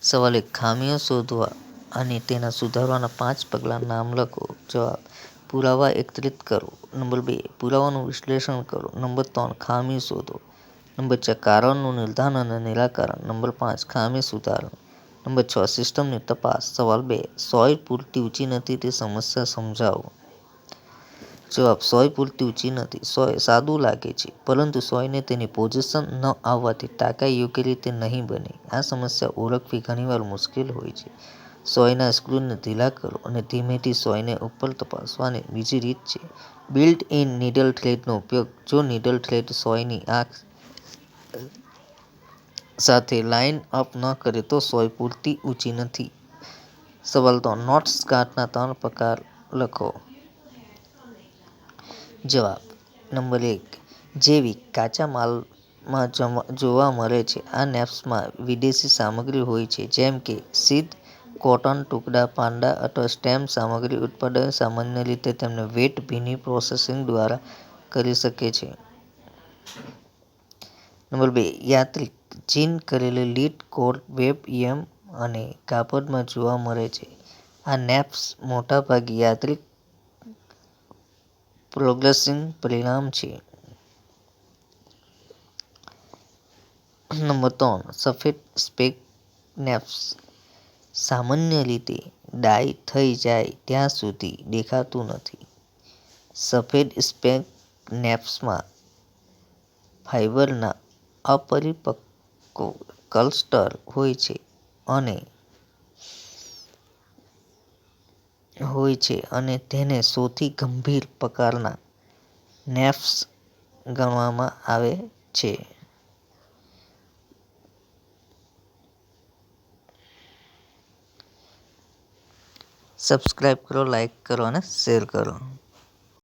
સવાલ 1. ખામીઓ શોધવા અને તેના સુધારવાના 5 પગલાં નામ લખો. જવાબ: પુરાવા એકત્રિત કરો. નંબર 2. પુરાવાનું વિશ્લેષણ કરો. નંબર 3. ખામી શોધો. નંબર 4. કારણનું નિર્ધારણ અને નિરાકરણ. નંબર 5. ખામી સુધારણા. નંબર 6. સિસ્ટમની તપાસ. સવાલ 2. સોય પૂરતી ઊંચી નથી તે સમસ્યા સમજાવો. જવાબ: સોય પૂરતી ઊંચી નથી. સોય સાદું લાગે છે, પરંતુ સોયને તેની પોઝિશન ન આવવાથી ટાંકા યોગ્ય રીતે નહીં બને. આ સમસ્યા ઓળખવી ઘણીવાર મુશ્કેલ હોય છે. સોયના સ્ક્રૂને ઢીલા કરો અને ધીમેથી સોયને ઉપર તપાસવાની બીજી રીત છે બિલ્ટ-ઇન નીડલ થ્રેડનો ઉપયોગ. જો નીડલ થ્રેડ સોયની આંખ સાથે લાઇન અપ ન કરે તો સોય પૂરતી ઊંચી નથી. સવાલ 3. નોટ્સ ગાંઠના 3 પ્રકાર લખો. જવાબ: નંબર 1. જૈવિક: કાચા માલમાં જોવા મળે છે. આ નેપ્સમાં વિદેશી સામગ્રી હોય છે, જેમ કે શીટ, કોટન, ટુકડા, પાંડા અથવા સ્ટેમ સામગ્રી. ઉત્પાદન સામાન્ય રીતે તેમને વેટ ભીની પ્રોસેસિંગ દ્વારા કરી શકે છે. નંબર 2. યાંત્રિક: જીન કરેલી લીડ, કોર્ડ, વેબ, યમ અને કાપડમાં જોવા મળે છે. આ નેપ્સ મોટાભાગે યાંત્રિક પ્રોગ્રેસિંગ પરિણામ છે. નંબર 3. સફેદ સ્પેક નેપ્સ: સામાન્ય રીતે ડાય થઈ જાય ત્યાં સુધી દેખાતું નથી. સફેદ સ્પેક નેપ્સમાં ફાઇબરના અપરિપક્વ ક્લસ્ટર હોય છે અને તેને સૌથી ગંભીર પ્રકારના નેપ્સ ગણવામાં આવે છે. સબસ્ક્રાઇબ કરો, લાઇક કરો અને શેર કરો.